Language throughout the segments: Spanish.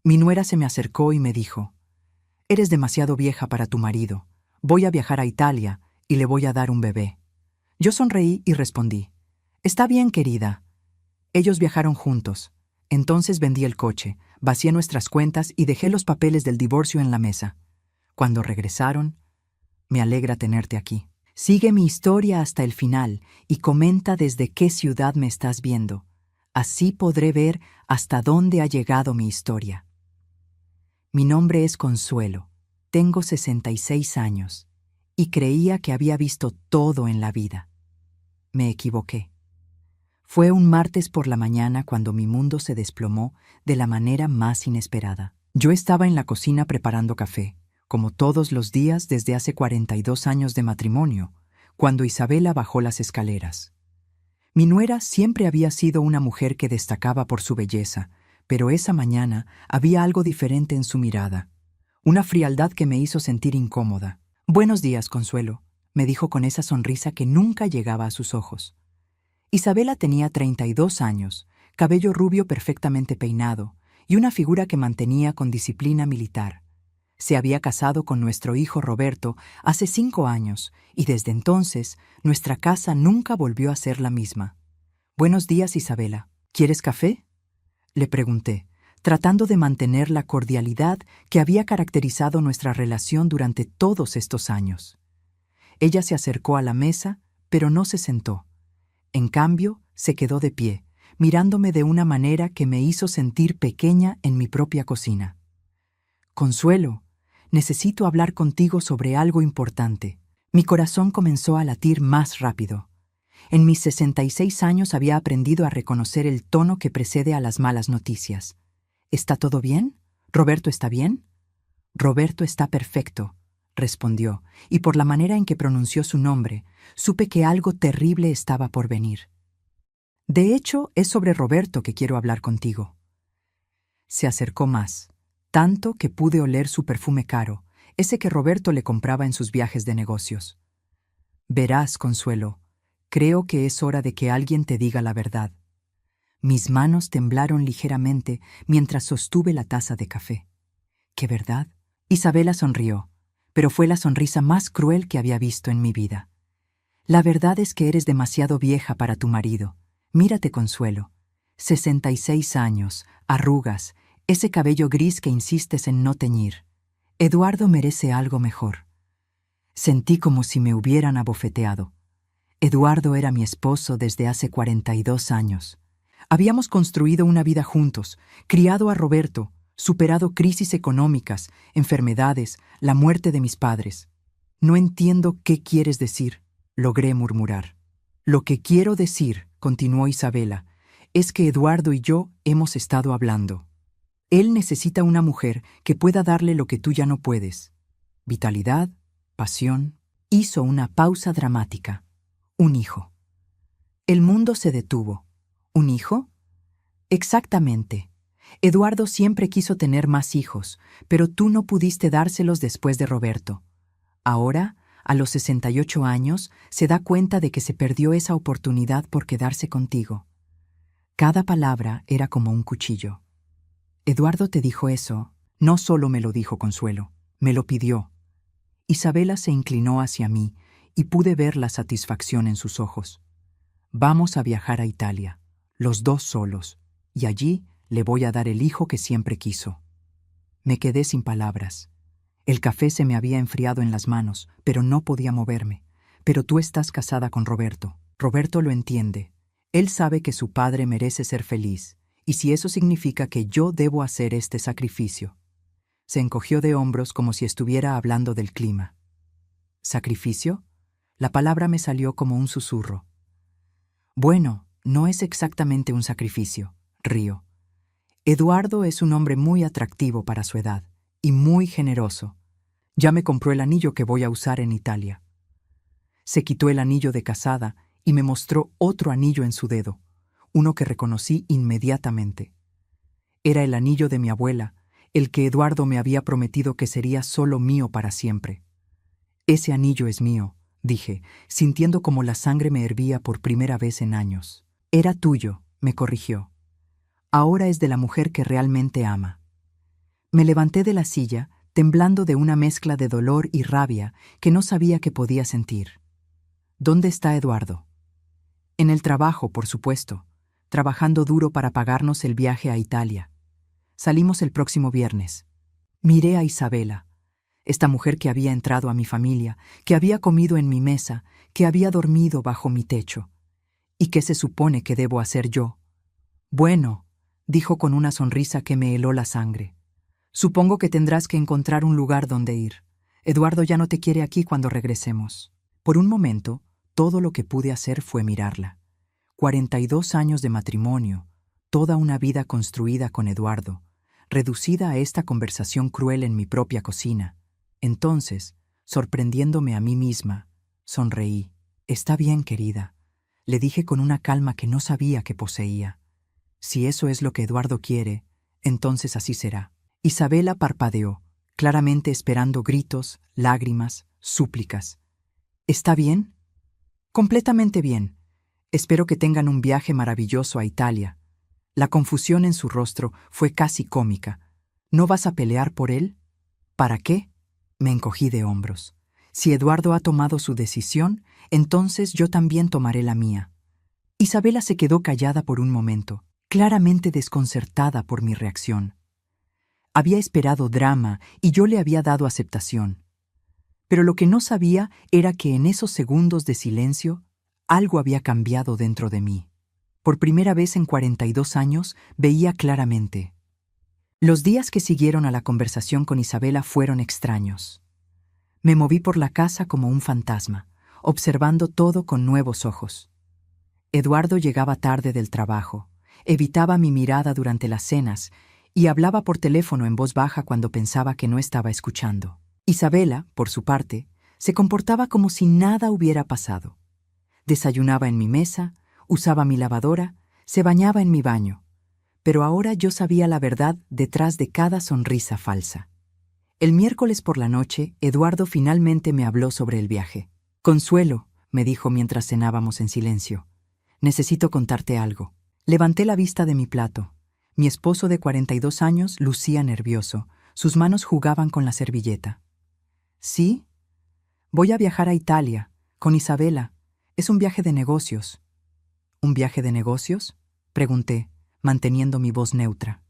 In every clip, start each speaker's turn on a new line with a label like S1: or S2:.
S1: Mi nuera se me acercó y me dijo: «Eres demasiado vieja para tu marido. Voy a viajar a Italia y le voy a dar un bebé». Yo sonreí y respondí: «Está bien, querida». Ellos viajaron juntos. Entonces vendí el coche, vacié nuestras cuentas y dejé los papeles del divorcio en la mesa. Cuando regresaron: «Me alegra tenerte aquí. Sigue mi historia hasta el final y comenta desde qué ciudad me estás viendo. Así podré ver hasta dónde ha llegado mi historia». Mi nombre es Consuelo. Tengo 66 años y creía que había visto todo en la vida. Me equivoqué. Fue un martes por la mañana cuando mi mundo se desplomó de la manera más inesperada. Yo estaba en la cocina preparando café, como todos los días desde hace 42 años de matrimonio, cuando Isabela bajó las escaleras. Mi nuera siempre había sido una mujer que destacaba por su belleza, pero esa mañana había algo diferente en su mirada, una frialdad que me hizo sentir incómoda. «Buenos días, Consuelo», me dijo con esa sonrisa que nunca llegaba a sus ojos. Isabela tenía 32 años, cabello rubio perfectamente peinado y una figura que mantenía con disciplina militar. Se había casado con nuestro hijo Roberto hace 5 años y desde entonces nuestra casa nunca volvió a ser la misma. «Buenos días, Isabela. ¿Quieres café?», le pregunté, tratando de mantener la cordialidad que había caracterizado nuestra relación durante todos estos años. Ella se acercó a la mesa, pero no se sentó. En cambio, se quedó de pie, mirándome de una manera que me hizo sentir pequeña en mi propia cocina. «Consuelo, necesito hablar contigo sobre algo importante». Mi corazón comenzó a latir más rápido. En mis 66 años había aprendido a reconocer el tono que precede a las malas noticias. «¿Está todo bien? ¿Roberto está bien?» «Roberto está perfecto», respondió, y por la manera en que pronunció su nombre, supe que algo terrible estaba por venir. «De hecho, es sobre Roberto que quiero hablar contigo». Se acercó más, tanto que pude oler su perfume caro, ese que Roberto le compraba en sus viajes de negocios. «Verás, Consuelo, creo que es hora de que alguien te diga la verdad». Mis manos temblaron ligeramente mientras sostuve la taza de café. «¿Qué verdad?». Isabela sonrió, pero fue la sonrisa más cruel que había visto en mi vida. «La verdad es que eres demasiado vieja para tu marido. Mírate, Consuelo. 66 años, arrugas, ese cabello gris que insistes en no teñir. Eduardo merece algo mejor». Sentí como si me hubieran abofeteado. Eduardo era mi esposo desde hace 42 años. Habíamos construido una vida juntos, criado a Roberto, superado crisis económicas, enfermedades, la muerte de mis padres. «No entiendo qué quieres decir», logré murmurar. «Lo que quiero decir», continuó Isabela, «es que Eduardo y yo hemos estado hablando. Él necesita una mujer que pueda darle lo que tú ya no puedes. Vitalidad, pasión». Hizo una pausa dramática. «Un hijo». El mundo se detuvo. «¿Un hijo?». «Exactamente. Eduardo siempre quiso tener más hijos, pero tú no pudiste dárselos después de Roberto. Ahora, a los 68 años, se da cuenta de que se perdió esa oportunidad por quedarse contigo». Cada palabra era como un cuchillo. «¿Eduardo te dijo eso?». «No solo me lo dijo, Consuelo, me lo pidió». Isabela se inclinó hacia mí y pude ver la satisfacción en sus ojos. «Vamos a viajar a Italia, los dos solos, y allí le voy a dar el hijo que siempre quiso». Me quedé sin palabras. El café se me había enfriado en las manos, pero no podía moverme. «Pero tú estás casada con Roberto. Roberto lo entiende. Él sabe que su padre merece ser feliz, y si eso significa que yo debo hacer este sacrificio». Se encogió de hombros como si estuviera hablando del clima. «¿Sacrificio?». La palabra me salió como un susurro. «Bueno, no es exactamente un sacrificio», río. «Eduardo es un hombre muy atractivo para su edad y muy generoso. Ya me compró el anillo que voy a usar en Italia». Se quitó el anillo de casada y me mostró otro anillo en su dedo, uno que reconocí inmediatamente. Era el anillo de mi abuela, el que Eduardo me había prometido que sería solo mío para siempre. «Ese anillo es mío», dije, sintiendo como la sangre me hervía por primera vez en años. «Era tuyo», me corrigió. «Ahora es de la mujer que realmente ama». Me levanté de la silla, temblando de una mezcla de dolor y rabia que no sabía que podía sentir. ¿Dónde está Eduardo? En el trabajo, por supuesto, trabajando duro para pagarnos el viaje a Italia. Salimos el próximo viernes. Miré a Isabela, esta mujer que había entrado a mi familia, que había comido en mi mesa, que había dormido bajo mi techo. ¿Y qué se supone que debo hacer yo? Bueno, dijo con una sonrisa que me heló la sangre. Supongo que tendrás que encontrar un lugar donde ir. Eduardo ya no te quiere aquí cuando regresemos. Por un momento, todo lo que pude hacer fue mirarla. 42 años de matrimonio, toda una vida construida con Eduardo, reducida a esta conversación cruel en mi propia cocina. Entonces, sorprendiéndome a mí misma, sonreí. «Está bien, querida», le dije con una calma que no sabía que poseía. «Si eso es lo que Eduardo quiere, entonces así será». Isabela parpadeó, claramente esperando gritos, lágrimas, súplicas. «¿Está bien?» «Completamente bien. Espero que tengan un viaje maravilloso a Italia». La confusión en su rostro fue casi cómica. «¿No vas a pelear por él?» «¿Para qué?» Me encogí de hombros. «Si Eduardo ha tomado su decisión, entonces yo también tomaré la mía». Isabela se quedó callada por un momento, claramente desconcertada por mi reacción. Había esperado drama y yo le había dado aceptación. Pero lo que no sabía era que en esos segundos de silencio, algo había cambiado dentro de mí. Por primera vez en 42 años veía claramente. Los días que siguieron a la conversación con Isabela fueron extraños. Me moví por la casa como un fantasma, observando todo con nuevos ojos. Eduardo llegaba tarde del trabajo, evitaba mi mirada durante las cenas y hablaba por teléfono en voz baja cuando pensaba que no estaba escuchando. Isabela, por su parte, se comportaba como si nada hubiera pasado. Desayunaba en mi mesa, usaba mi lavadora, se bañaba en mi baño. Pero ahora yo sabía la verdad detrás de cada sonrisa falsa. El miércoles por la noche, Eduardo finalmente me habló sobre el viaje. «Consuelo», me dijo mientras cenábamos en silencio, «necesito contarte algo». Levanté la vista de mi plato. Mi esposo de 42 años lucía nervioso. Sus manos jugaban con la servilleta. «¿Sí? Voy a viajar a Italia, con Isabela. Es un viaje de negocios». «¿Un viaje de negocios?», pregunté, manteniendo mi voz neutra.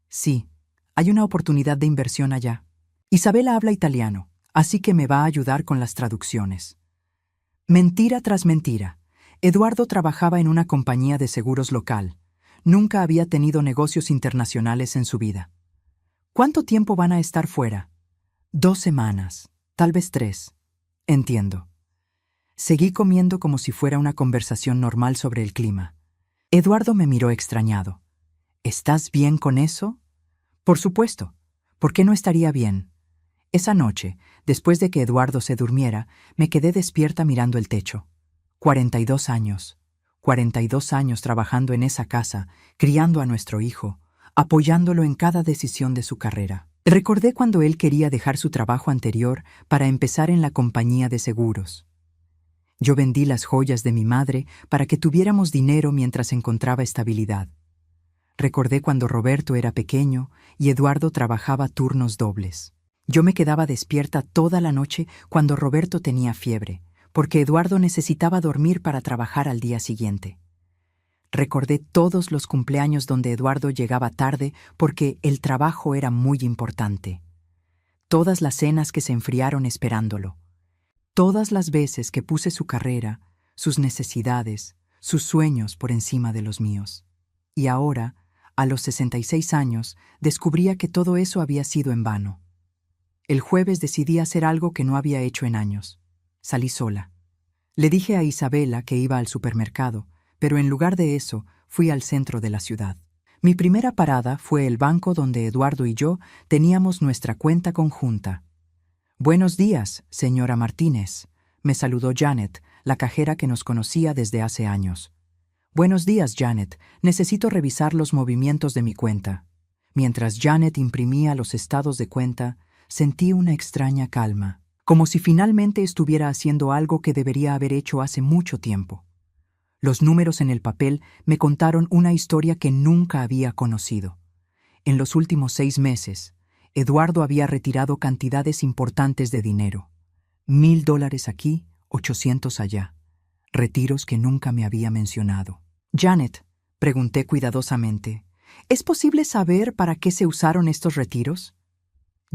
S1: «Sí, hay una oportunidad de inversión allá. Isabela habla italiano, así que me va a ayudar con las traducciones». Mentira tras mentira. Eduardo trabajaba en una compañía de seguros local. Nunca había tenido negocios internacionales en su vida. «¿Cuánto tiempo van a estar fuera?» «2 semanas, tal vez 3. Entiendo». Seguí comiendo como si fuera una conversación normal sobre el clima. Eduardo me miró extrañado. «¿Estás bien con eso?» «Por supuesto. ¿Por qué no estaría bien?» Esa noche, después de que Eduardo se durmiera, me quedé despierta mirando el techo. 42 años. 42 años trabajando en esa casa, criando a nuestro hijo, apoyándolo en cada decisión de su carrera. Recordé cuando él quería dejar su trabajo anterior para empezar en la compañía de seguros. Yo vendí las joyas de mi madre para que tuviéramos dinero mientras encontraba estabilidad. Recordé cuando Roberto era pequeño y Eduardo trabajaba turnos dobles. Yo me quedaba despierta toda la noche cuando Roberto tenía fiebre, porque Eduardo necesitaba dormir para trabajar al día siguiente. Recordé todos los cumpleaños donde Eduardo llegaba tarde porque el trabajo era muy importante. Todas las cenas que se enfriaron esperándolo. Todas las veces que puse su carrera, sus necesidades, sus sueños por encima de los míos. Y ahora, a los 66 años, descubría que todo eso había sido en vano. El jueves decidí hacer algo que no había hecho en años. Salí sola. Le dije a Isabela que iba al supermercado, pero en lugar de eso, fui al centro de la ciudad. Mi primera parada fue el banco donde Eduardo y yo teníamos nuestra cuenta conjunta. «Buenos días, señora Martínez», me saludó Janet, la cajera que nos conocía desde hace años. «Buenos días, Janet. Necesito revisar los movimientos de mi cuenta». Mientras Janet imprimía los estados de cuenta, sentí una extraña calma, como si finalmente estuviera haciendo algo que debería haber hecho hace mucho tiempo. Los números en el papel me contaron una historia que nunca había conocido. En los últimos 6 meses, Eduardo había retirado cantidades importantes de dinero. $1,000 aquí, 800 allá. Retiros que nunca me había mencionado. Janet, pregunté cuidadosamente, ¿es posible saber para qué se usaron estos retiros?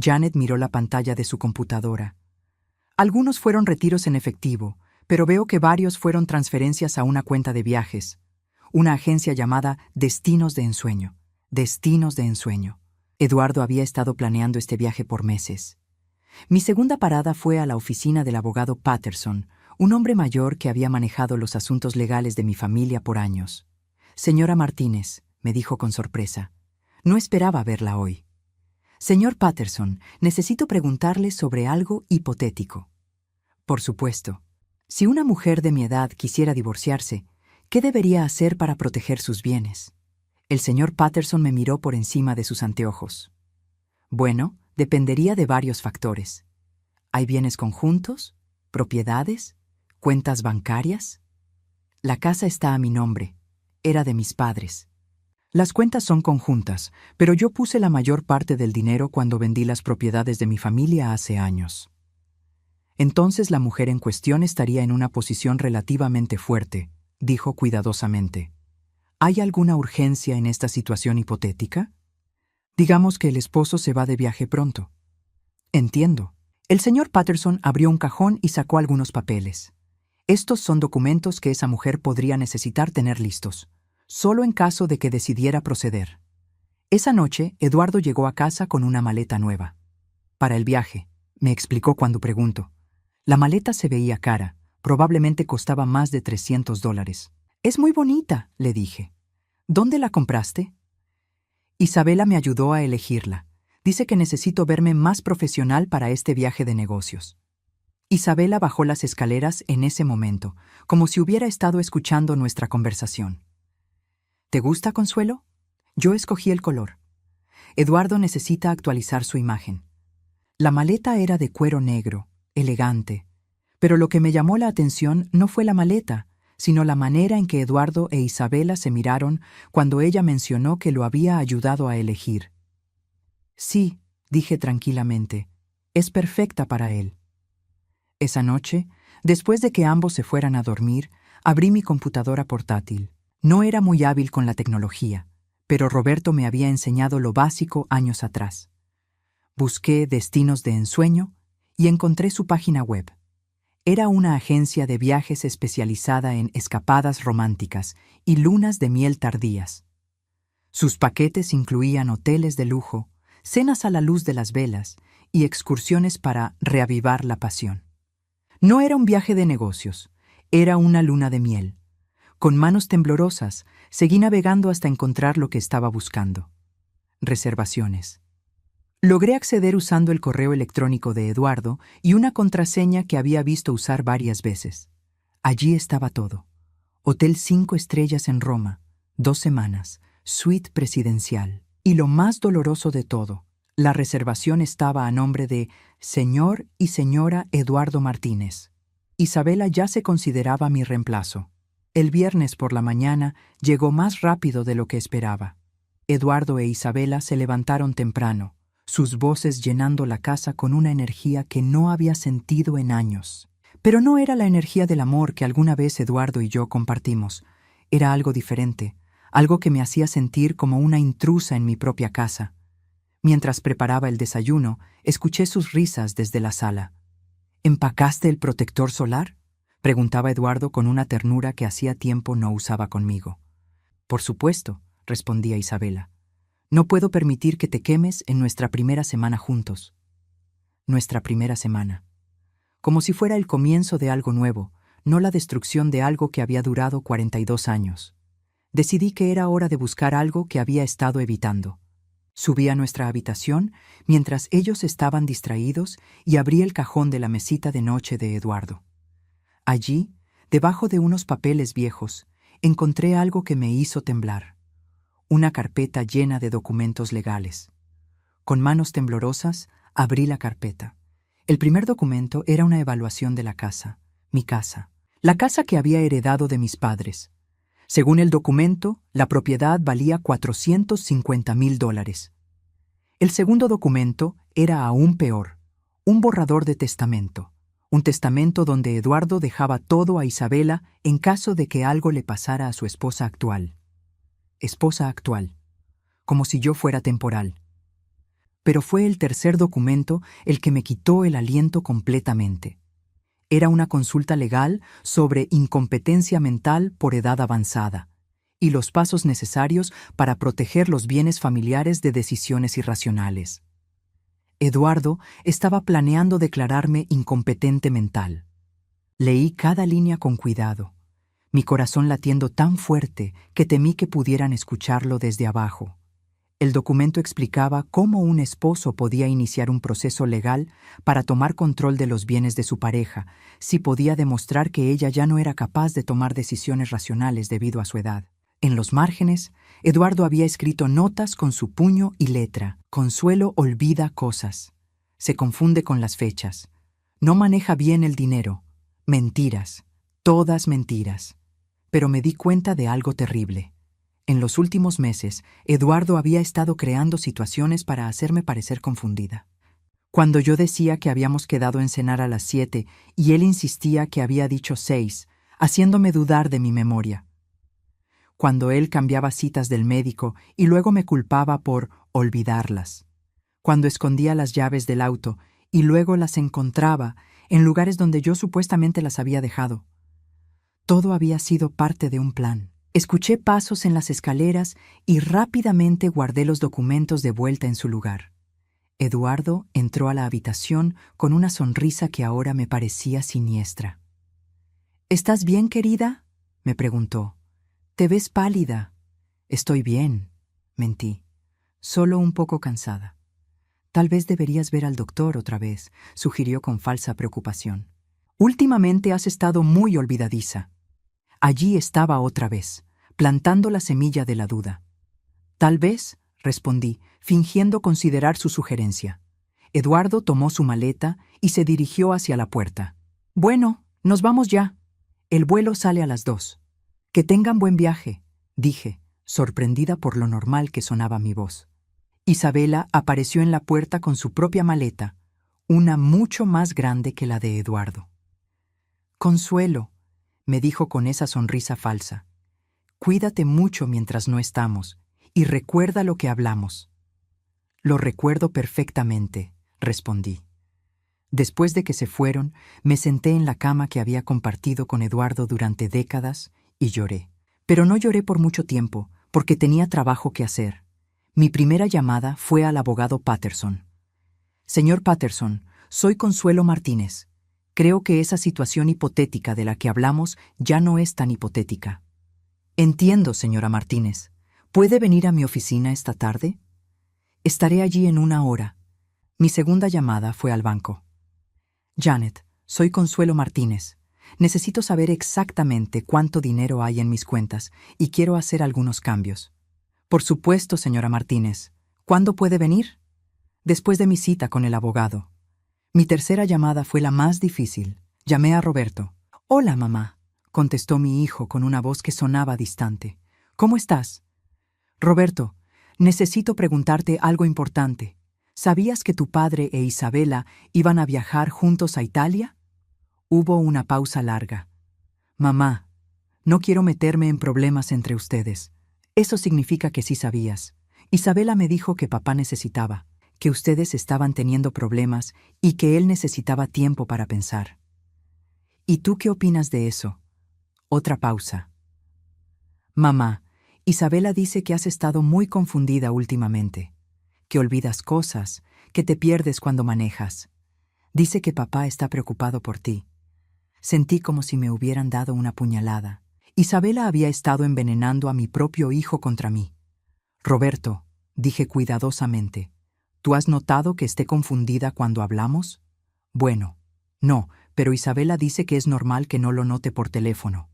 S1: Janet miró la pantalla de su computadora. Algunos fueron retiros en efectivo, pero veo que varios fueron transferencias a una cuenta de viajes. Una agencia llamada Destinos de Ensueño. Destinos de Ensueño. Eduardo había estado planeando este viaje por meses. Mi segunda parada fue a la oficina del abogado Patterson, un hombre mayor que había manejado los asuntos legales de mi familia por años. Señora Martínez, me dijo con sorpresa. No esperaba verla hoy. Señor Patterson, necesito preguntarle sobre algo hipotético. Por supuesto. Si una mujer de mi edad quisiera divorciarse, ¿qué debería hacer para proteger sus bienes? El señor Patterson me miró por encima de sus anteojos. Bueno, dependería de varios factores. ¿Hay bienes conjuntos? ¿Propiedades? ¿Cuentas bancarias? La casa está a mi nombre. Era de mis padres. Las cuentas son conjuntas, pero yo puse la mayor parte del dinero cuando vendí las propiedades de mi familia hace años. Entonces la mujer en cuestión estaría en una posición relativamente fuerte, dijo cuidadosamente. ¿Hay alguna urgencia en esta situación hipotética? Digamos que el esposo se va de viaje pronto. Entiendo. El señor Patterson abrió un cajón y sacó algunos papeles. Estos son documentos que esa mujer podría necesitar tener listos, solo en caso de que decidiera proceder. Esa noche, Eduardo llegó a casa con una maleta nueva. Para el viaje, me explicó cuando preguntó. La maleta se veía cara, probablemente costaba más de $300. Es muy bonita, le dije. ¿Dónde la compraste? Isabela me ayudó a elegirla. Dice que necesito verme más profesional para este viaje de negocios. Isabela bajó las escaleras en ese momento, como si hubiera estado escuchando nuestra conversación. ¿Te gusta, Consuelo? Yo escogí el color. Eduardo necesita actualizar su imagen. La maleta era de cuero negro, elegante, pero lo que me llamó la atención no fue la maleta, sino la manera en que Eduardo e Isabela se miraron cuando ella mencionó que lo había ayudado a elegir. Sí, dije tranquilamente, es perfecta para él. Esa noche, después de que ambos se fueran a dormir, abrí mi computadora portátil. No era muy hábil con la tecnología, pero Roberto me había enseñado lo básico años atrás. Busqué Destinos de Ensueño y encontré su página web. Era una agencia de viajes especializada en escapadas románticas y lunas de miel tardías. Sus paquetes incluían hoteles de lujo, cenas a la luz de las velas y excursiones para reavivar la pasión. No era un viaje de negocios, era una luna de miel. Con manos temblorosas, seguí navegando hasta encontrar lo que estaba buscando. Reservaciones. Logré acceder usando el correo electrónico de Eduardo y una contraseña que había visto usar varias veces. Allí estaba todo. Hotel 5 estrellas en Roma, 2 semanas, suite presidencial. Y lo más doloroso de todo, la reservación estaba a nombre de señor y señora Eduardo Martínez. Isabela ya se consideraba mi reemplazo. El viernes por la mañana llegó más rápido de lo que esperaba. Eduardo e Isabela se levantaron temprano, sus voces llenando la casa con una energía que no había sentido en años. Pero no era la energía del amor que alguna vez Eduardo y yo compartimos. Era algo diferente, algo que me hacía sentir como una intrusa en mi propia casa. Mientras preparaba el desayuno, escuché sus risas desde la sala. ¿Empacaste el protector solar?, preguntaba Eduardo con una ternura que hacía tiempo no usaba conmigo. Por supuesto, respondía Isabela. No puedo permitir que te quemes en nuestra primera semana juntos. Nuestra primera semana. Como si fuera el comienzo de algo nuevo, no la destrucción de algo que había durado 42 años. Decidí que era hora de buscar algo que había estado evitando. Subí a nuestra habitación mientras ellos estaban distraídos y abrí el cajón de la mesita de noche de Eduardo. Allí, debajo de unos papeles viejos, encontré algo que me hizo temblar. Una carpeta llena de documentos legales. Con manos temblorosas, abrí la carpeta. El primer documento era una evaluación de la casa, mi casa, la casa que había heredado de mis padres. Según el documento, la propiedad valía $450,000. El segundo documento era aún peor, un borrador de testamento. Un testamento donde Eduardo dejaba todo a Isabela en caso de que algo le pasara a su esposa actual. Esposa actual. Como si yo fuera temporal. Pero fue el tercer documento el que me quitó el aliento completamente. Era una consulta legal sobre incompetencia mental por edad avanzada y los pasos necesarios para proteger los bienes familiares de decisiones irracionales. Eduardo estaba planeando declararme incompetente mental. Leí cada línea con cuidado, mi corazón latiendo tan fuerte que temí que pudieran escucharlo desde abajo. El documento explicaba cómo un esposo podía iniciar un proceso legal para tomar control de los bienes de su pareja, si podía demostrar que ella ya no era capaz de tomar decisiones racionales debido a su edad. En los márgenes, Eduardo había escrito notas con su puño y letra. Consuelo olvida cosas. Se confunde con las fechas. No maneja bien el dinero. Mentiras. Todas mentiras. Pero me di cuenta de algo terrible. En los últimos meses, Eduardo había estado creando situaciones para hacerme parecer confundida. Cuando yo decía que habíamos quedado en cenar a las 7 y él insistía que había dicho 6, haciéndome dudar de mi memoria. Cuando él cambiaba citas del médico y luego me culpaba por olvidarlas. Cuando escondía las llaves del auto y luego las encontraba en lugares donde yo supuestamente las había dejado. Todo había sido parte de un plan. Escuché pasos en las escaleras y rápidamente guardé los documentos de vuelta en su lugar. Eduardo entró a la habitación con una sonrisa que ahora me parecía siniestra. ¿Estás bien, querida?, me preguntó. Te ves pálida. Estoy bien, mentí. Solo un poco cansada. Tal vez deberías ver al doctor otra vez, sugirió con falsa preocupación. Últimamente has estado muy olvidadiza. Allí estaba otra vez, plantando la semilla de la duda. Tal vez, respondí, fingiendo considerar su sugerencia. Eduardo tomó su maleta y se dirigió hacia la puerta. Bueno, nos vamos ya. El vuelo sale a las 2. Que tengan buen viaje, dije, sorprendida por lo normal que sonaba mi voz. Isabela apareció en la puerta con su propia maleta, una mucho más grande que la de Eduardo. Consuelo, me dijo con esa sonrisa falsa, cuídate mucho mientras no estamos y recuerda lo que hablamos. Lo recuerdo perfectamente, respondí. Después de que se fueron, me senté en la cama que había compartido con Eduardo durante décadas y lloré. Pero no lloré por mucho tiempo, porque tenía trabajo que hacer. Mi primera llamada fue al abogado Patterson. Señor Patterson, soy Consuelo Martínez. Creo que esa situación hipotética de la que hablamos ya no es tan hipotética. Entiendo, señora Martínez. ¿Puede venir a mi oficina esta tarde? Estaré allí en 1 hora. Mi segunda llamada fue al banco. Janet, soy Consuelo Martínez. Necesito saber exactamente cuánto dinero hay en mis cuentas y quiero hacer algunos cambios. Por supuesto, señora Martínez. ¿Cuándo puede venir? Después de mi cita con el abogado. Mi tercera llamada fue la más difícil. Llamé a Roberto. Hola, mamá, contestó mi hijo con una voz que sonaba distante. ¿Cómo estás? Roberto, necesito preguntarte algo importante. ¿Sabías que tu padre e Isabela iban a viajar juntos a Italia? Hubo una pausa larga. Mamá, no quiero meterme en problemas entre ustedes. Eso significa que sí sabías. Isabela me dijo que papá necesitaba, que ustedes estaban teniendo problemas y que él necesitaba tiempo para pensar. ¿Y tú qué opinas de eso? Otra pausa. Mamá, Isabela dice que has estado muy confundida últimamente, que olvidas cosas, que te pierdes cuando manejas. Dice que papá está preocupado por ti. Sentí como si me hubieran dado una puñalada. Isabela había estado envenenando a mi propio hijo contra mí. Roberto, dije cuidadosamente, ¿tú has notado que esté confundida cuando hablamos? Bueno, no, pero Isabela dice que es normal que no lo note por teléfono.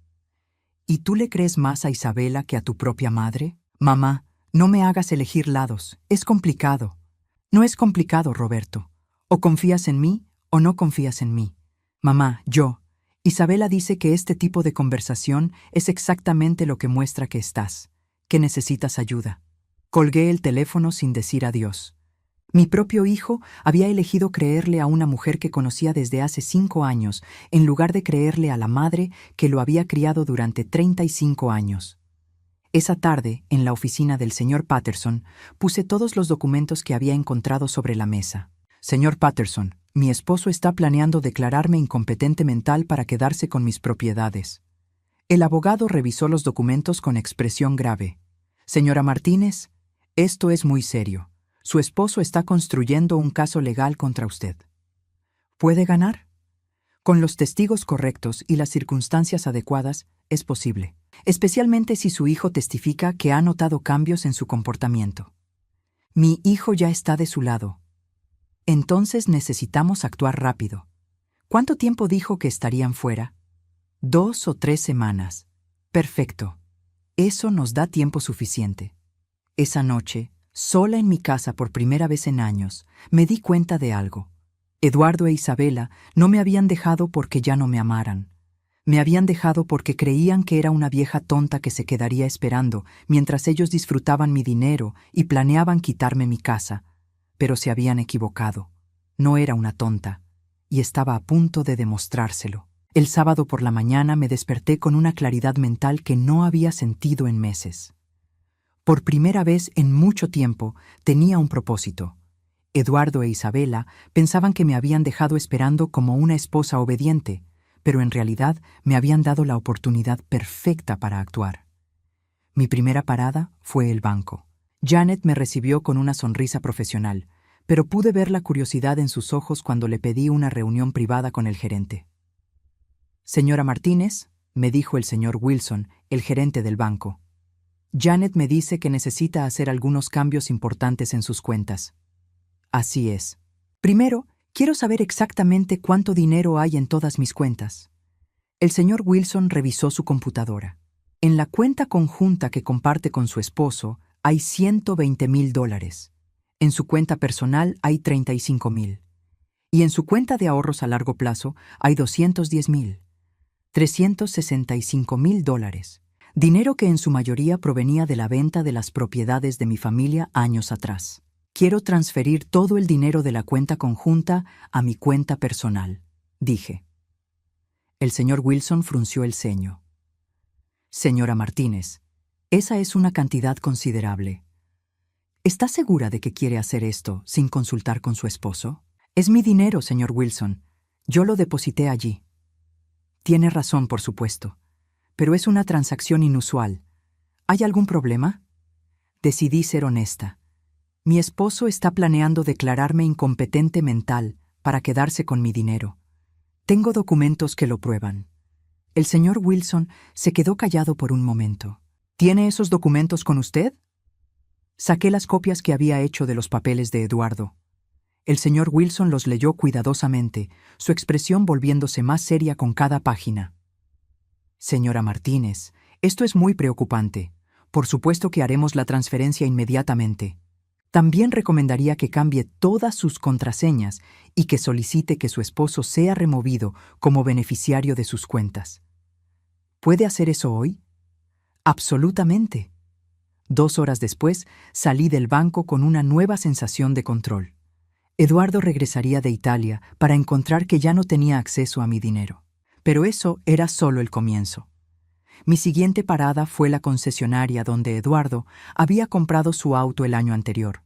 S1: ¿Y tú le crees más a Isabela que a tu propia madre? Mamá, no me hagas elegir lados, es complicado. No es complicado, Roberto. O confías en mí o no confías en mí. Mamá, Isabela dice que este tipo de conversación es exactamente lo que muestra que necesitas ayuda. Colgué el teléfono sin decir adiós. Mi propio hijo había elegido creerle a una mujer que conocía desde hace 5 años, en lugar de creerle a la madre que lo había criado durante 35 años. Esa tarde, en la oficina del señor Patterson, puse todos los documentos que había encontrado sobre la mesa. Señor Patterson, mi esposo está planeando declararme incompetente mental para quedarse con mis propiedades. El abogado revisó los documentos con expresión grave. Señora Martínez, esto es muy serio. Su esposo está construyendo un caso legal contra usted. ¿Puede ganar? Con los testigos correctos y las circunstancias adecuadas, es posible, especialmente si su hijo testifica que ha notado cambios en su comportamiento. Mi hijo ya está de su lado. Entonces necesitamos actuar rápido. ¿Cuánto tiempo dijo que estarían fuera? 2 o 3 semanas. Perfecto. Eso nos da tiempo suficiente. Esa noche, sola en mi casa por primera vez en años, me di cuenta de algo. Eduardo e Isabela no me habían dejado porque ya no me amaran. Me habían dejado porque creían que era una vieja tonta que se quedaría esperando mientras ellos disfrutaban mi dinero y planeaban quitarme mi casa. Pero se habían equivocado. No era una tonta, y estaba a punto de demostrárselo. El sábado por la mañana me desperté con una claridad mental que no había sentido en meses. Por primera vez en mucho tiempo tenía un propósito. Eduardo e Isabela pensaban que me habían dejado esperando como una esposa obediente, pero en realidad me habían dado la oportunidad perfecta para actuar. Mi primera parada fue el banco. Janet me recibió con una sonrisa profesional, pero pude ver la curiosidad en sus ojos cuando le pedí una reunión privada con el gerente. Señora Martínez, me dijo el señor Wilson, el gerente del banco. Janet me dice que necesita hacer algunos cambios importantes en sus cuentas. Así es. Primero, quiero saber exactamente cuánto dinero hay en todas mis cuentas. El señor Wilson revisó su computadora. En la cuenta conjunta que comparte con su esposo hay $120,000. En su cuenta personal hay $35,000. Y en su cuenta de ahorros a largo plazo hay $210,000. $365,000. Dinero que en su mayoría provenía de la venta de las propiedades de mi familia años atrás. Quiero transferir todo el dinero de la cuenta conjunta a mi cuenta personal, dije. El señor Wilson frunció el ceño. Señora Martínez, esa es una cantidad considerable. ¿Está segura de que quiere hacer esto sin consultar con su esposo? Es mi dinero, señor Wilson. Yo lo deposité allí. Tiene razón, por supuesto. Pero es una transacción inusual. ¿Hay algún problema? Decidí ser honesta. Mi esposo está planeando declararme incompetente mental para quedarse con mi dinero. Tengo documentos que lo prueban. El señor Wilson se quedó callado por un momento. ¿Tiene esos documentos con usted? Saqué las copias que había hecho de los papeles de Eduardo. El señor Wilson los leyó cuidadosamente, su expresión volviéndose más seria con cada página. Señora Martínez, esto es muy preocupante. Por supuesto que haremos la transferencia inmediatamente. También recomendaría que cambie todas sus contraseñas y que solicite que su esposo sea removido como beneficiario de sus cuentas. ¿Puede hacer eso hoy? Absolutamente. 2 horas después, salí del banco con una nueva sensación de control. Eduardo regresaría de Italia para encontrar que ya no tenía acceso a mi dinero. Pero eso era solo el comienzo. Mi siguiente parada fue la concesionaria donde Eduardo había comprado su auto el año anterior,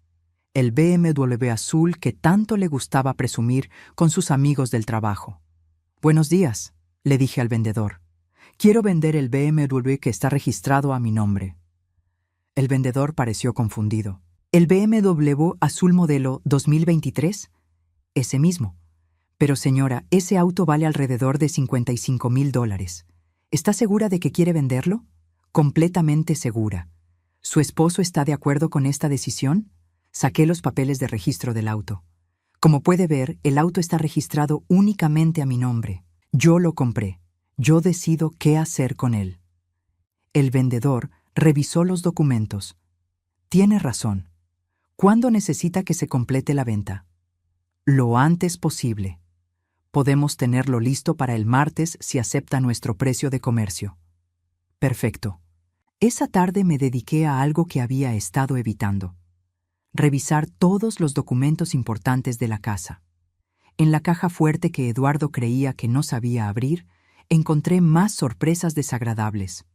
S1: el BMW azul que tanto le gustaba presumir con sus amigos del trabajo. «Buenos días», le dije al vendedor. «Quiero vender el BMW que está registrado a mi nombre». El vendedor pareció confundido. «¿El BMW azul modelo 2023? Ese mismo. Pero señora, ese auto vale alrededor de $55,000. ¿Está segura de que quiere venderlo?» «Completamente segura». ¿Su esposo está de acuerdo con esta decisión?» Saqué los papeles de registro del auto. Como puede ver, el auto está registrado únicamente a mi nombre. Yo lo compré. Yo decido qué hacer con él. El vendedor revisó los documentos. Tiene razón. ¿Cuándo necesita que se complete la venta? Lo antes posible. Podemos tenerlo listo para el martes si acepta nuestro precio de comercio. Perfecto. Esa tarde me dediqué a algo que había estado evitando. revisar todos los documentos importantes de la casa. En la caja fuerte que Eduardo creía que no sabía abrir, encontré más sorpresas desagradables.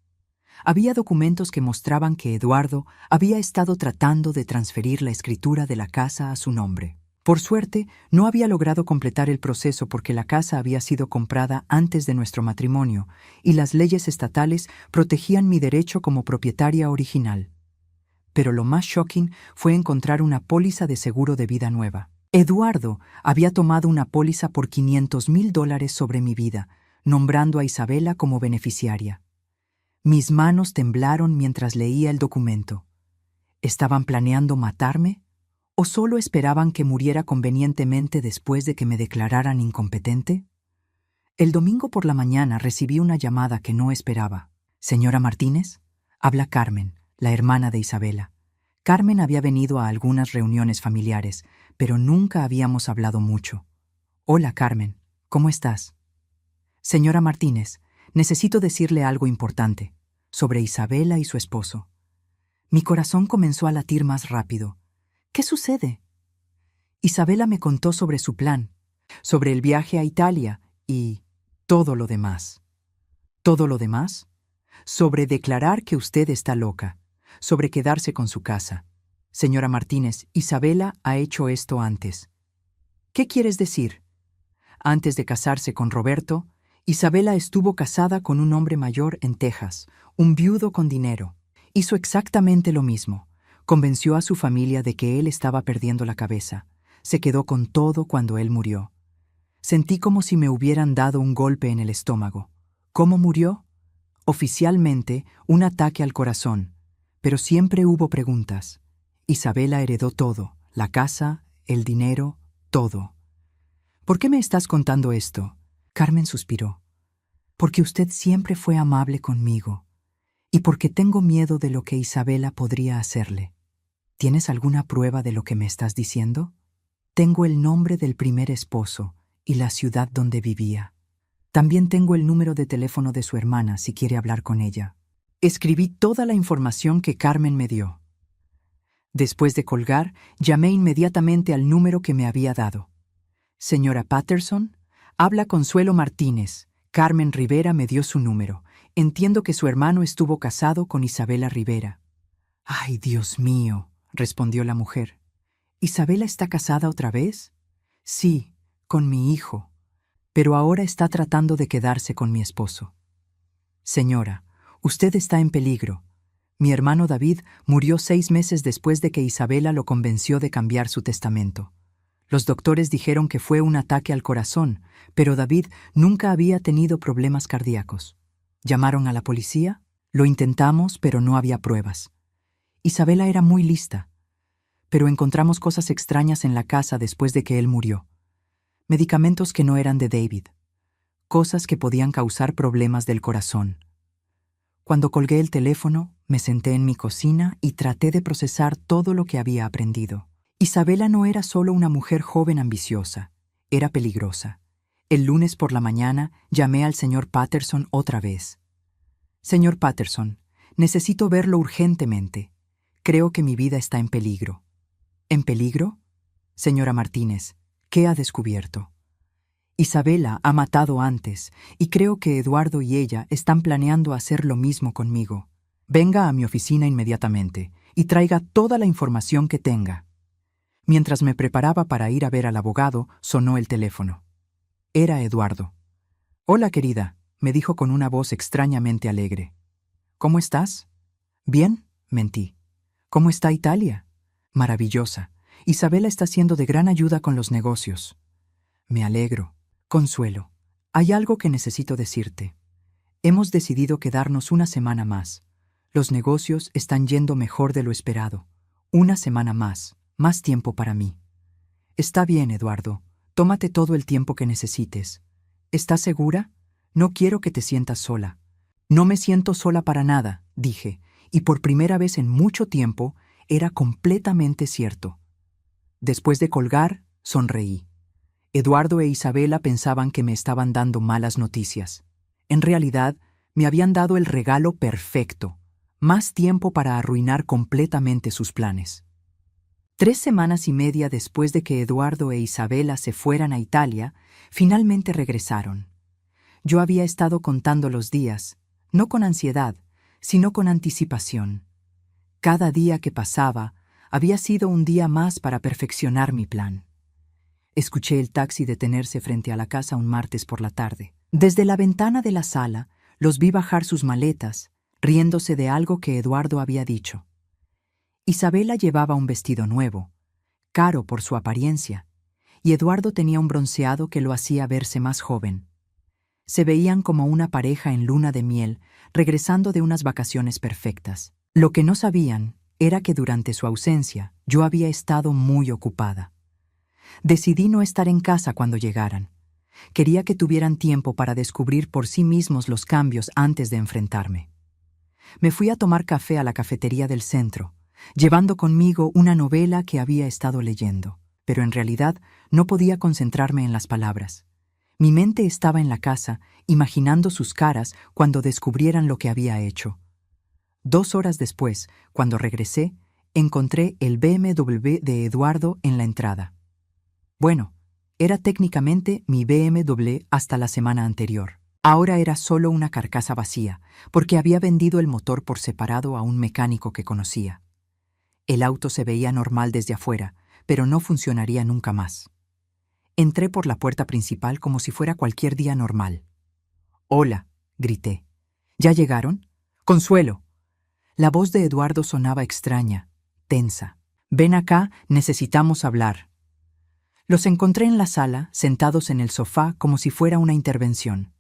S1: Había documentos que mostraban que Eduardo había estado tratando de transferir la escritura de la casa a su nombre. Por suerte, no había logrado completar el proceso porque la casa había sido comprada antes de nuestro matrimonio y las leyes estatales protegían mi derecho como propietaria original. Pero lo más shocking fue encontrar una póliza de seguro de vida nueva. Eduardo había tomado una póliza por $500,000 sobre mi vida, nombrando a Isabela como beneficiaria. Mis manos temblaron mientras leía el documento. ¿Estaban planeando matarme? ¿O solo esperaban que muriera convenientemente después de que me declararan incompetente? El domingo por la mañana recibí una llamada que no esperaba. «Señora Martínez, habla Carmen, la hermana de Isabela». Carmen había venido a algunas reuniones familiares, pero nunca habíamos hablado mucho. «Hola, Carmen, ¿cómo estás?» «Señora Martínez, necesito decirle algo importante, sobre Isabela y su esposo». Mi corazón comenzó a latir más rápido. «¿Qué sucede?» Isabela me contó sobre su plan, sobre el viaje a Italia y todo lo demás. ¿Todo lo demás? Sobre declarar que usted está loca, sobre quedarse con su casa. Señora Martínez, Isabela ha hecho esto antes. ¿Qué quieres decir? Antes de casarse con Roberto, Isabela estuvo casada con un hombre mayor en Texas, un viudo con dinero. Hizo exactamente lo mismo. Convenció a su familia de que él estaba perdiendo la cabeza. Se quedó con todo cuando él murió. Sentí como si me hubieran dado un golpe en el estómago. ¿Cómo murió? Oficialmente, un ataque al corazón. Pero siempre hubo preguntas. Isabela heredó todo, la casa, el dinero, todo. ¿Por qué me estás contando esto? Carmen suspiró. Porque usted siempre fue amable conmigo. Y porque tengo miedo de lo que Isabela podría hacerle. ¿Tienes alguna prueba de lo que me estás diciendo? Tengo el nombre del primer esposo y la ciudad donde vivía. También tengo el número de teléfono de su hermana si quiere hablar con ella. Escribí toda la información que Carmen me dio. Después de colgar, llamé inmediatamente al número que me había dado. «Señora Patterson, habla Consuelo Martínez. Carmen Rivera me dio su número. Entiendo que su hermano estuvo casado con Isabela Rivera». «Ay, Dios mío», respondió la mujer. «¿Isabela está casada otra vez?» «Sí, con mi hijo, pero ahora está tratando de quedarse con mi esposo». «Señora, usted está en peligro. Mi hermano David murió 6 meses después de que Isabela lo convenció de cambiar su testamento. Los doctores dijeron que fue un ataque al corazón, pero David nunca había tenido problemas cardíacos. ¿Llamaron a la policía? Lo intentamos, pero no había pruebas. Isabela era muy lista, pero encontramos cosas extrañas en la casa después de que él murió. Medicamentos que no eran de David. Cosas que podían causar problemas del corazón. Cuando colgué el teléfono, me senté en mi cocina y traté de procesar todo lo que había aprendido. Isabela no era solo una mujer joven ambiciosa, era peligrosa. El lunes por la mañana llamé al señor Patterson otra vez. «Señor Patterson, necesito verlo urgentemente. Creo que mi vida está en peligro». «¿En peligro?» «Señora Martínez, ¿qué ha descubierto?» «Isabela ha matado antes y creo que Eduardo y ella están planeando hacer lo mismo conmigo. Venga a mi oficina inmediatamente y traiga toda la información que tenga». Mientras me preparaba para ir a ver al abogado, sonó el teléfono. Era Eduardo. «Hola, querida», me dijo con una voz extrañamente alegre. «¿Cómo estás?» «Bien», mentí. «¿Cómo está Italia?» «Maravillosa. Isabela está siendo de gran ayuda con los negocios». «Me alegro. Consuelo, hay algo que necesito decirte. Hemos decidido quedarnos una semana más. Los negocios están yendo mejor de lo esperado. Una semana más tiempo para mí». «Está bien, Eduardo. Tómate todo el tiempo que necesites. ¿Estás segura? No quiero que te sientas sola». «No me siento sola para nada», dije, y por primera vez en mucho tiempo era completamente cierto. Después de colgar, sonreí. Eduardo e Isabela pensaban que me estaban dando malas noticias. En realidad, me habían dado el regalo perfecto, más tiempo para arruinar completamente sus planes. 3 semanas y media después de que Eduardo e Isabela se fueran a Italia, finalmente regresaron. Yo había estado contando los días, no con ansiedad, sino con anticipación. Cada día que pasaba había sido un día más para perfeccionar mi plan. Escuché el taxi detenerse frente a la casa un martes por la tarde. Desde la ventana de la sala los vi bajar sus maletas, riéndose de algo que Eduardo había dicho. Isabela llevaba un vestido nuevo, caro por su apariencia, y Eduardo tenía un bronceado que lo hacía verse más joven. Se veían como una pareja en luna de miel, regresando de unas vacaciones perfectas. Lo que no sabían era que durante su ausencia yo había estado muy ocupada. Decidí no estar en casa cuando llegaran. Quería que tuvieran tiempo para descubrir por sí mismos los cambios antes de enfrentarme. Me fui a tomar café a la cafetería del centro, llevando conmigo una novela que había estado leyendo, pero en realidad no podía concentrarme en las palabras. Mi mente estaba en la casa, imaginando sus caras cuando descubrieran lo que había hecho. 2 horas después, cuando regresé, encontré el BMW de Eduardo en la entrada. Bueno, era técnicamente mi BMW hasta la semana anterior. Ahora era solo una carcasa vacía, porque había vendido el motor por separado a un mecánico que conocía. El auto se veía normal desde afuera, pero no funcionaría nunca más. Entré por la puerta principal como si fuera cualquier día normal. «Hola», grité. «¿Ya llegaron?» «Consuelo». La voz de Eduardo sonaba extraña, tensa. «Ven acá, necesitamos hablar». Los encontré en la sala, sentados en el sofá como si fuera una intervención.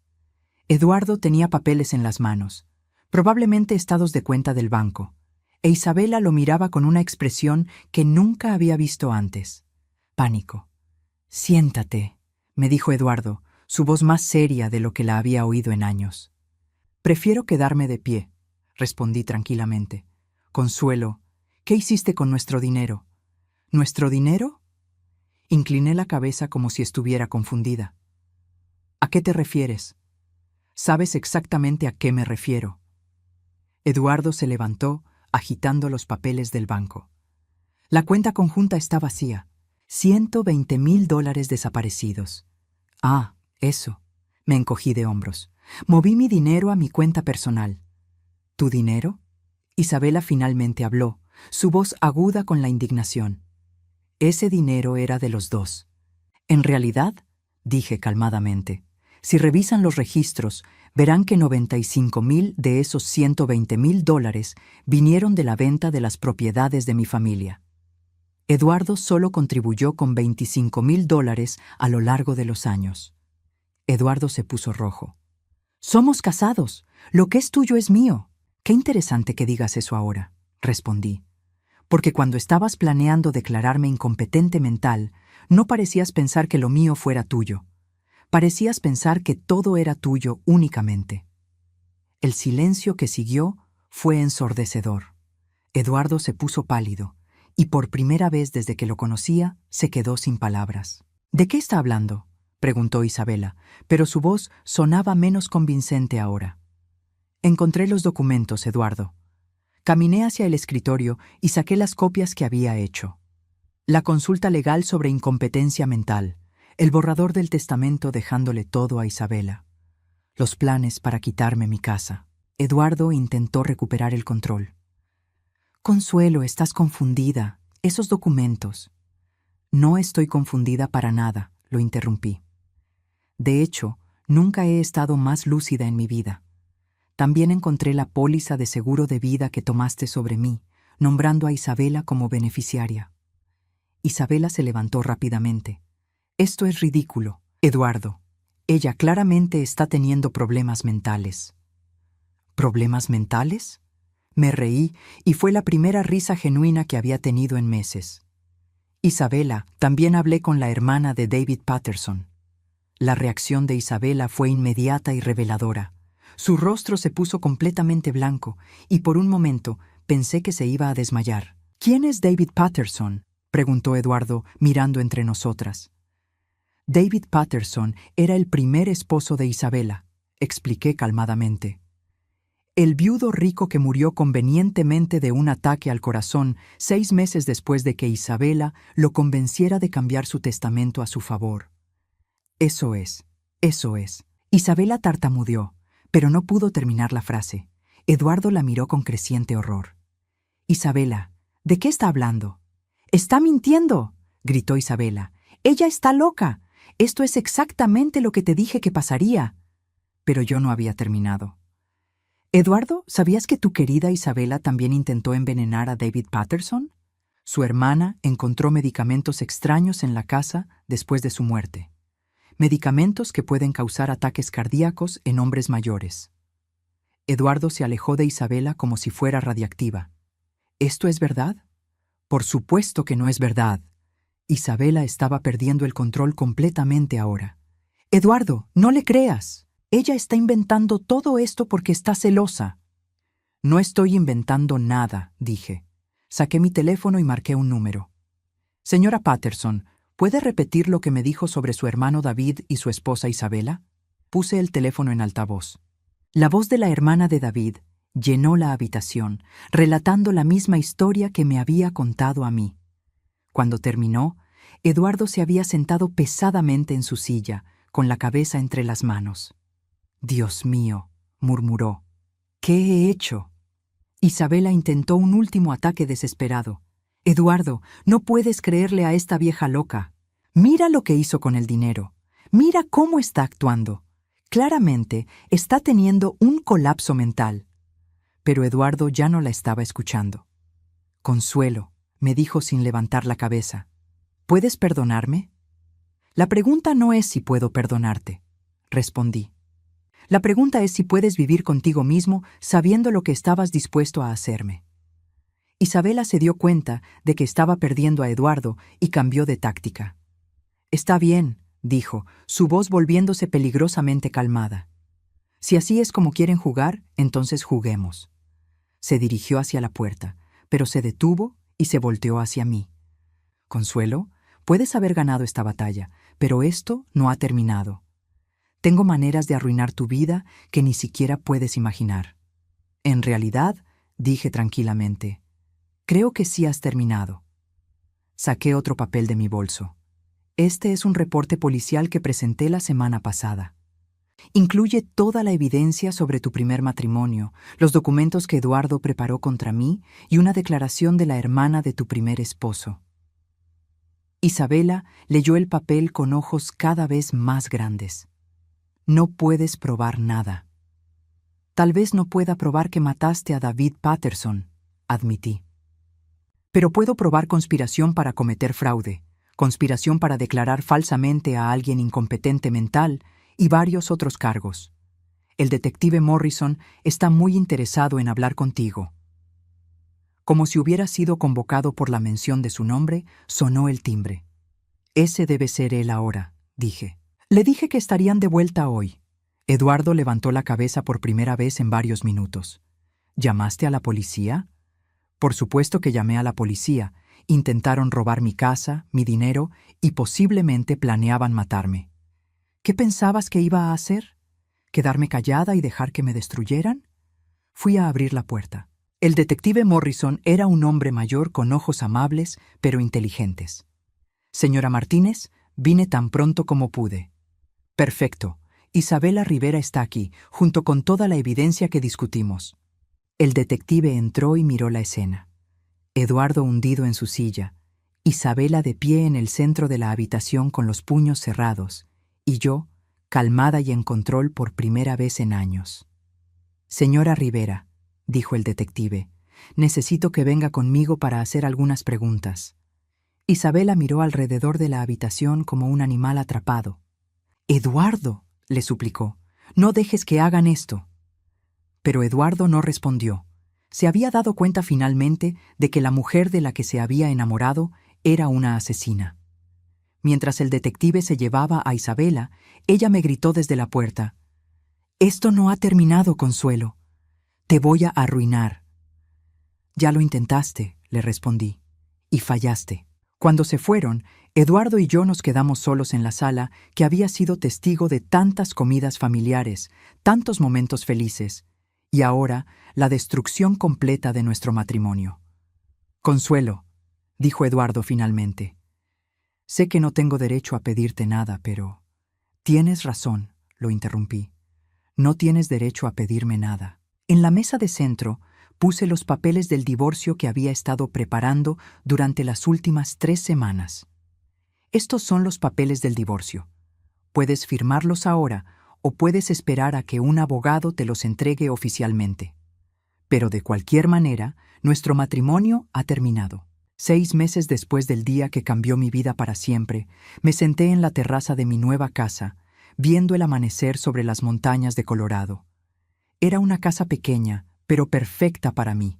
S1: Eduardo tenía papeles en las manos, probablemente estados de cuenta del banco, e Isabela lo miraba con una expresión que nunca había visto antes. Pánico. «Siéntate», me dijo Eduardo, su voz más seria de lo que la había oído en años. «Prefiero quedarme de pie», respondí tranquilamente. «Consuelo, ¿qué hiciste con nuestro dinero?» «¿Nuestro dinero?» Incliné la cabeza como si estuviera confundida. «¿A qué te refieres?» «Sabes exactamente a qué me refiero». Eduardo se levantó, agitando los papeles del banco. La cuenta conjunta está vacía. $120,000 desaparecidos. «Ah, eso». Me encogí de hombros. Moví mi dinero a mi cuenta personal. «¿Tu dinero?» Isabela finalmente habló, su voz aguda con la indignación. Ese dinero era de los dos. «En realidad», dije calmadamente, «si revisan los registros, verán que 95,000 de esos $120,000 vinieron de la venta de las propiedades de mi familia. Eduardo solo contribuyó con $25,000 a lo largo de los años». Eduardo se puso rojo. «Somos casados. Lo que es tuyo es mío». «Qué interesante que digas eso ahora», respondí. «Porque cuando estabas planeando declararme incompetente mental, no parecías pensar que lo mío fuera tuyo. Parecías pensar que todo era tuyo únicamente». El silencio que siguió fue ensordecedor. Eduardo se puso pálido, y por primera vez desde que lo conocía, se quedó sin palabras. «¿De qué está hablando?», preguntó Isabela, pero su voz sonaba menos convincente ahora. «Encontré los documentos, Eduardo». Caminé hacia el escritorio y saqué las copias que había hecho. La consulta legal sobre incompetencia mental, el borrador del testamento dejándole todo a Isabela, los planes para quitarme mi casa. Eduardo intentó recuperar el control. «Consuelo, estás confundida. Esos documentos». «No estoy confundida para nada», lo interrumpí. «De hecho, nunca he estado más lúcida en mi vida. También encontré la póliza de seguro de vida que tomaste sobre mí, nombrando a Isabela como beneficiaria». Isabela se levantó rápidamente. «Esto es ridículo, Eduardo. Ella claramente está teniendo problemas mentales». «¿Problemas mentales?». Me reí y fue la primera risa genuina que había tenido en meses. «Isabela, también hablé con la hermana de David Patterson». La reacción de Isabela fue inmediata y reveladora. Su rostro se puso completamente blanco y por un momento pensé que se iba a desmayar. «¿Quién es David Patterson?», preguntó Eduardo, mirando entre nosotras. «David Patterson era el primer esposo de Isabela», expliqué calmadamente. El viudo rico que murió convenientemente de un ataque al corazón 6 meses después de que Isabela lo convenciera de cambiar su testamento a su favor. Eso es, eso es. Isabela tartamudeó, pero no pudo terminar la frase. Eduardo la miró con creciente horror. Isabela, ¿de qué está hablando? ¡Está mintiendo!, gritó Isabela. ¡Ella está loca! Esto es exactamente lo que te dije que pasaría. Pero yo no había terminado. Eduardo, ¿sabías que tu querida Isabela también intentó envenenar a David Patterson? Su hermana encontró medicamentos extraños en la casa después de su muerte. Medicamentos que pueden causar ataques cardíacos en hombres mayores. Eduardo se alejó de Isabela como si fuera radiactiva. ¿Esto es verdad? Por supuesto que no es verdad. Isabela estaba perdiendo el control completamente ahora. Eduardo, no le creas. Ella está inventando todo esto porque está celosa. No estoy inventando nada, dije. Saqué mi teléfono y marqué un número. Señora Patterson, ¿puede repetir lo que me dijo sobre su hermano David y su esposa Isabela? Puse el teléfono en altavoz. La voz de la hermana de David llenó la habitación, relatando la misma historia que me había contado a mí. Cuando terminó, Eduardo se había sentado pesadamente en su silla, con la cabeza entre las manos. «Dios mío», murmuró, «¿qué he hecho?» Isabela intentó un último ataque desesperado. «Eduardo, no puedes creerle a esta vieja loca. Mira lo que hizo con el dinero. Mira cómo está actuando. Claramente está teniendo un colapso mental». Pero Eduardo ya no la estaba escuchando. «Consuelo», me dijo sin levantar la cabeza, ¿puedes perdonarme? La pregunta no es si puedo perdonarte, respondí. La pregunta es si puedes vivir contigo mismo sabiendo lo que estabas dispuesto a hacerme. Isabela se dio cuenta de que estaba perdiendo a Eduardo y cambió de táctica. Está bien, dijo, su voz volviéndose peligrosamente calmada. Si así es como quieren jugar, entonces juguemos. Se dirigió hacia la puerta, pero se detuvo y se volteó hacia mí. Consuelo, puedes haber ganado esta batalla, pero esto no ha terminado. Tengo maneras de arruinar tu vida que ni siquiera puedes imaginar. En realidad, dije tranquilamente, creo que sí has terminado. Saqué otro papel de mi bolso. Este es un reporte policial que presenté la semana pasada. Incluye toda la evidencia sobre tu primer matrimonio, los documentos que Eduardo preparó contra mí y una declaración de la hermana de tu primer esposo. Isabela leyó el papel con ojos cada vez más grandes. No puedes probar nada. Tal vez no pueda probar que mataste a David Patterson, admití. Pero puedo probar conspiración para cometer fraude, conspiración para declarar falsamente a alguien incompetente mental y varios otros cargos. El detective Morrison está muy interesado en hablar contigo. Como si hubiera sido convocado por la mención de su nombre, sonó el timbre. Ese debe ser él ahora, dije. Le dije que estarían de vuelta hoy. Eduardo levantó la cabeza por primera vez en varios minutos. ¿Llamaste a la policía? Por supuesto que llamé a la policía. Intentaron robar mi casa, mi dinero y posiblemente planeaban matarme. ¿Qué pensabas que iba a hacer? ¿Quedarme callada y dejar que me destruyeran? Fui a abrir la puerta. El detective Morrison era un hombre mayor con ojos amables pero inteligentes. Señora Martínez, vine tan pronto como pude. Perfecto. Isabela Rivera está aquí, junto con toda la evidencia que discutimos. El detective entró y miró la escena. Eduardo hundido en su silla, Isabela de pie en el centro de la habitación con los puños cerrados, y yo, calmada y en control por primera vez en años. Señora Rivera, dijo el detective, necesito que venga conmigo para hacer algunas preguntas. Isabela miró alrededor de la habitación como un animal atrapado. «Eduardo», le suplicó, «no dejes que hagan esto». Pero Eduardo no respondió. Se había dado cuenta finalmente de que la mujer de la que se había enamorado era una asesina. Mientras el detective se llevaba a Isabela, ella me gritó desde la puerta. «Esto no ha terminado, Consuelo. Te voy a arruinar». «Ya lo intentaste», le respondí, «y fallaste». Cuando se fueron, Eduardo y yo nos quedamos solos en la sala que había sido testigo de tantas comidas familiares, tantos momentos felices, y ahora la destrucción completa de nuestro matrimonio. Consuelo, dijo Eduardo finalmente. Sé que no tengo derecho a pedirte nada, pero... Tienes razón, lo interrumpí. No tienes derecho a pedirme nada. En la mesa de centro puse los papeles del divorcio que había estado preparando durante las últimas 3 semanas. Estos son los papeles del divorcio. Puedes firmarlos ahora o puedes esperar a que un abogado te los entregue oficialmente. Pero de cualquier manera, nuestro matrimonio ha terminado. 6 meses después del día que cambió mi vida para siempre, me senté en la terraza de mi nueva casa, viendo el amanecer sobre las montañas de Colorado. Era una casa pequeña, pero perfecta para mí.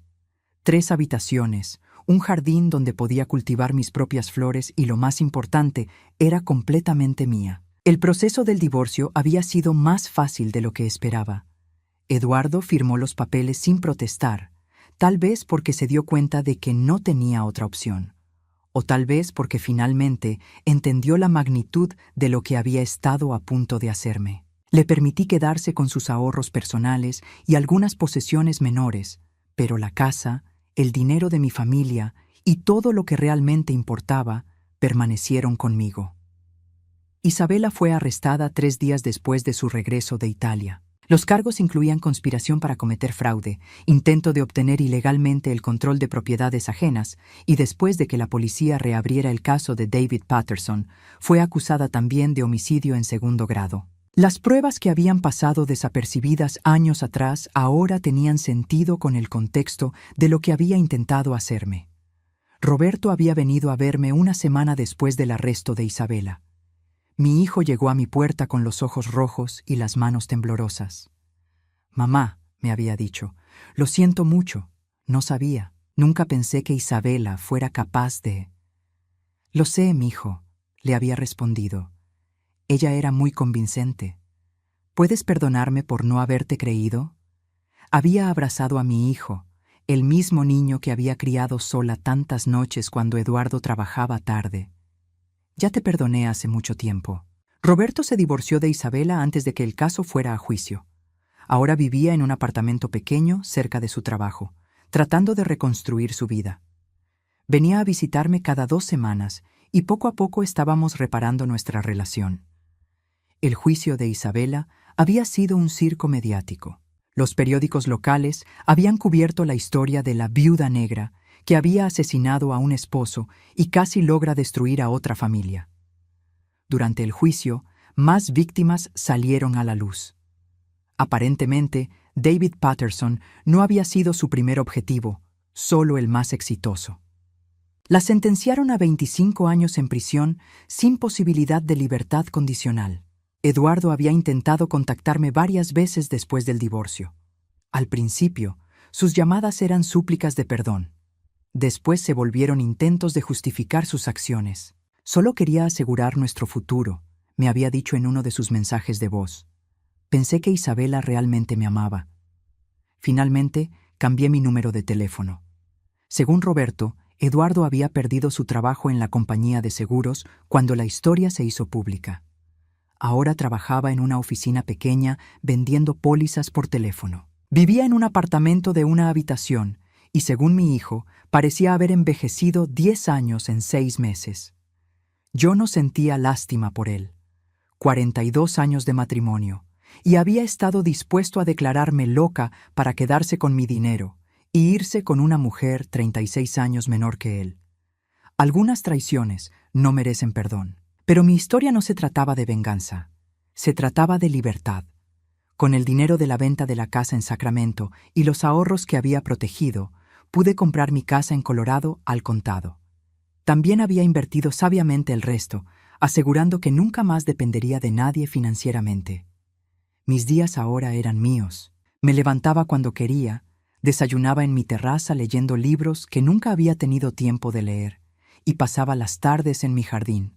S1: 3 habitaciones, un jardín donde podía cultivar mis propias flores y, lo más importante, era completamente mía. El proceso del divorcio había sido más fácil de lo que esperaba. Eduardo firmó los papeles sin protestar, tal vez porque se dio cuenta de que no tenía otra opción, o tal vez porque finalmente entendió la magnitud de lo que había estado a punto de hacerme. Le permití quedarse con sus ahorros personales y algunas posesiones menores, pero la casa, el dinero de mi familia y todo lo que realmente importaba permanecieron conmigo. Isabela fue arrestada 3 días después de su regreso de Italia. Los cargos incluían conspiración para cometer fraude, intento de obtener ilegalmente el control de propiedades ajenas, y después de que la policía reabriera el caso de David Patterson, fue acusada también de homicidio en 2º grado. Las pruebas que habían pasado desapercibidas años atrás ahora tenían sentido con el contexto de lo que había intentado hacerme. Roberto había venido a verme una semana después del arresto de Isabela. Mi hijo llegó a mi puerta con los ojos rojos y las manos temblorosas. «Mamá», me había dicho, «lo siento mucho. No sabía. Nunca pensé que Isabela fuera capaz de...». «Lo sé, mijo», le había respondido. «Ella era muy convincente. ¿Puedes perdonarme por no haberte creído?» Había abrazado a mi hijo, el mismo niño que había criado sola tantas noches cuando Eduardo trabajaba tarde. «Ya te perdoné hace mucho tiempo». Roberto se divorció de Isabela antes de que el caso fuera a juicio. Ahora vivía en un apartamento pequeño cerca de su trabajo, tratando de reconstruir su vida. Venía a visitarme cada 2 semanas y poco a poco estábamos reparando nuestra relación. El juicio de Isabela había sido un circo mediático. Los periódicos locales habían cubierto la historia de la viuda negra que había asesinado a un esposo y casi logra destruir a otra familia. Durante el juicio, más víctimas salieron a la luz. Aparentemente, David Patterson no había sido su primer objetivo, solo el más exitoso. La sentenciaron a 25 años en prisión sin posibilidad de libertad condicional. Eduardo había intentado contactarme varias veces después del divorcio. Al principio, sus llamadas eran súplicas de perdón. Después se volvieron intentos de justificar sus acciones. «Solo quería asegurar nuestro futuro», me había dicho en uno de sus mensajes de voz. Pensé que Isabela realmente me amaba. Finalmente, cambié mi número de teléfono. Según Roberto, Eduardo había perdido su trabajo en la compañía de seguros cuando la historia se hizo pública. Ahora trabajaba en una oficina pequeña vendiendo pólizas por teléfono. Vivía en un apartamento de 1 habitación y, según mi hijo, parecía haber envejecido 10 años en 6 meses. Yo no sentía lástima por él. 42 años de matrimonio, y había estado dispuesto a declararme loca para quedarse con mi dinero y irse con una mujer 36 años menor que él. Algunas traiciones no merecen perdón, pero mi historia no se trataba de venganza. Se trataba de libertad. Con el dinero de la venta de la casa en Sacramento y los ahorros que había protegido, pude comprar mi casa en Colorado al contado. También había invertido sabiamente el resto, asegurando que nunca más dependería de nadie financieramente. Mis días ahora eran míos. Me levantaba cuando quería, desayunaba en mi terraza leyendo libros que nunca había tenido tiempo de leer, y pasaba las tardes en mi jardín.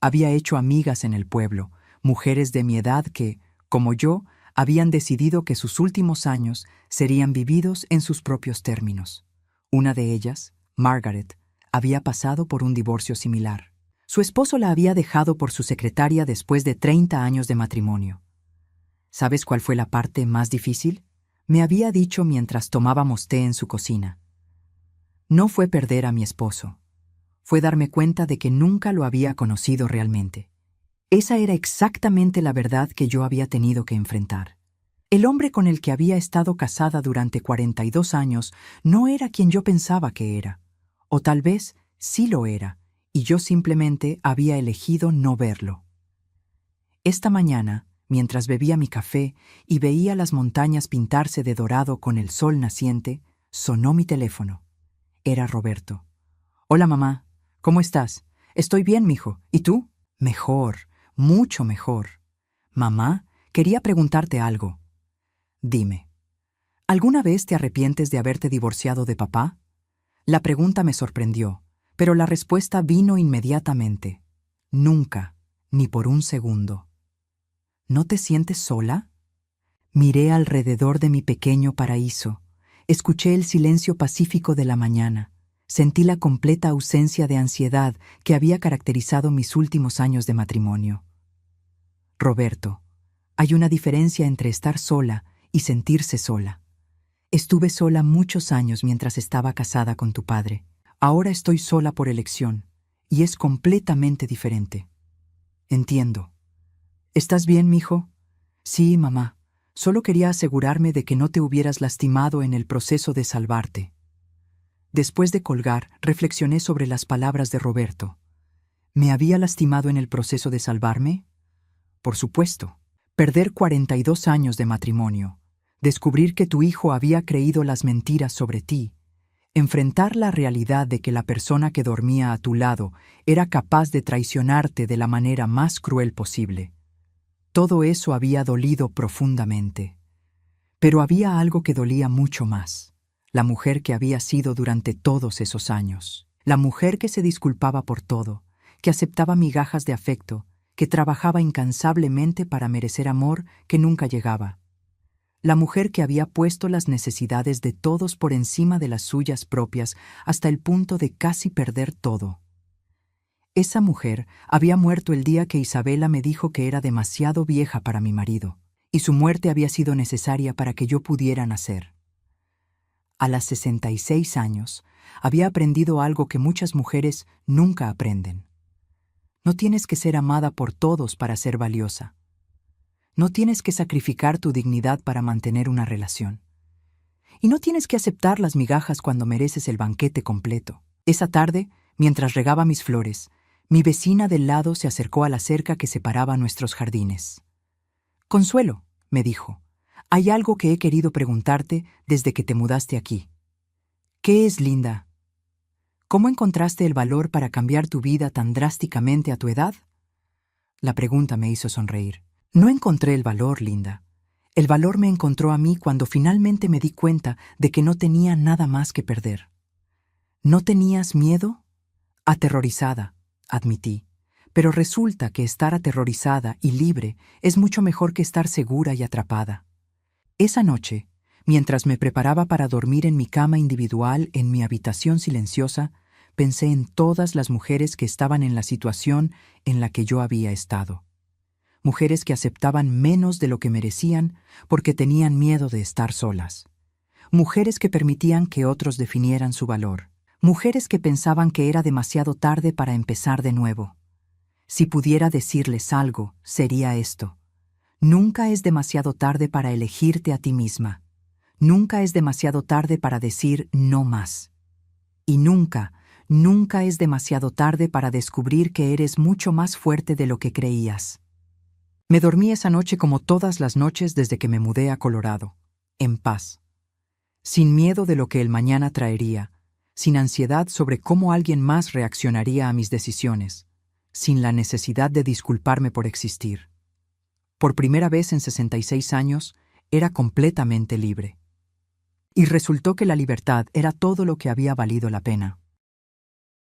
S1: Había hecho amigas en el pueblo, mujeres de mi edad que, como yo, habían decidido que sus últimos años serían vividos en sus propios términos. Una de ellas, Margaret, había pasado por un divorcio similar. Su esposo la había dejado por su secretaria después de 30 años de matrimonio. ¿Sabes cuál fue la parte más difícil? me había dicho mientras tomábamos té en su cocina. No fue perder a mi esposo. Fue darme cuenta de que nunca lo había conocido realmente. Esa era exactamente la verdad que yo había tenido que enfrentar. El hombre con el que había estado casada durante 42 años no era quien yo pensaba que era. O tal vez sí lo era, y yo simplemente había elegido no verlo. Esta mañana, mientras bebía mi café y veía las montañas pintarse de dorado con el sol naciente, sonó mi teléfono. Era Roberto. «Hola, mamá. ¿Cómo estás?» «Estoy bien, mijo. ¿Y tú?» «Mejor, mucho mejor. Mamá, quería preguntarte algo». «Dime. ¿Alguna vez te arrepientes de haberte divorciado de papá?» La pregunta me sorprendió, pero la respuesta vino inmediatamente. «Nunca, ni por un segundo». «¿No te sientes sola?» Miré alrededor de mi pequeño paraíso. Escuché el silencio pacífico de la mañana. Sentí la completa ausencia de ansiedad que había caracterizado mis últimos años de matrimonio. Roberto, hay una diferencia entre estar sola y sentirse sola. Estuve sola muchos años mientras estaba casada con tu padre. Ahora estoy sola por elección, y es completamente diferente. Entiendo. ¿Estás bien, mijo? Sí, mamá. Solo quería asegurarme de que no te hubieras lastimado en el proceso de salvarte. Después de colgar, reflexioné sobre las palabras de Roberto. ¿Me había lastimado en el proceso de salvarme? Por supuesto. Perder 42 años de matrimonio, descubrir que tu hijo había creído las mentiras sobre ti, enfrentar la realidad de que la persona que dormía a tu lado era capaz de traicionarte de la manera más cruel posible. Todo eso había dolido profundamente. Pero había algo que dolía mucho más. La mujer que había sido durante todos esos años. La mujer que se disculpaba por todo, que aceptaba migajas de afecto, que trabajaba incansablemente para merecer amor que nunca llegaba. La mujer que había puesto las necesidades de todos por encima de las suyas propias hasta el punto de casi perder todo. Esa mujer había muerto el día que Isabela me dijo que era demasiado vieja para mi marido, y su muerte había sido necesaria para que yo pudiera nacer. A las 66 años, había aprendido algo que muchas mujeres nunca aprenden. No tienes que ser amada por todos para ser valiosa. No tienes que sacrificar tu dignidad para mantener una relación. Y no tienes que aceptar las migajas cuando mereces el banquete completo. Esa tarde, mientras regaba mis flores, mi vecina del lado se acercó a la cerca que separaba nuestros jardines. «Consuelo», me dijo, «hay algo que he querido preguntarte desde que te mudaste aquí». «¿Qué es, Linda?» «¿Cómo encontraste el valor para cambiar tu vida tan drásticamente a tu edad?» La pregunta me hizo sonreír. «No encontré el valor, Linda. El valor me encontró a mí cuando finalmente me di cuenta de que no tenía nada más que perder». «¿No tenías miedo?» «Aterrorizada», admití. «Pero resulta que estar aterrorizada y libre es mucho mejor que estar segura y atrapada». Esa noche, mientras me preparaba para dormir en mi cama individual en mi habitación silenciosa, pensé en todas las mujeres que estaban en la situación en la que yo había estado. Mujeres que aceptaban menos de lo que merecían porque tenían miedo de estar solas. Mujeres que permitían que otros definieran su valor. Mujeres que pensaban que era demasiado tarde para empezar de nuevo. Si pudiera decirles algo, sería esto. Nunca es demasiado tarde para elegirte a ti misma. Nunca es demasiado tarde para decir no más. Y nunca, nunca es demasiado tarde para descubrir que eres mucho más fuerte de lo que creías. Me dormí esa noche como todas las noches desde que me mudé a Colorado, en paz. Sin miedo de lo que el mañana traería, sin ansiedad sobre cómo alguien más reaccionaría a mis decisiones, sin la necesidad de disculparme por existir. Por primera vez en 66 años, era completamente libre. Y resultó que la libertad era todo lo que había valido la pena.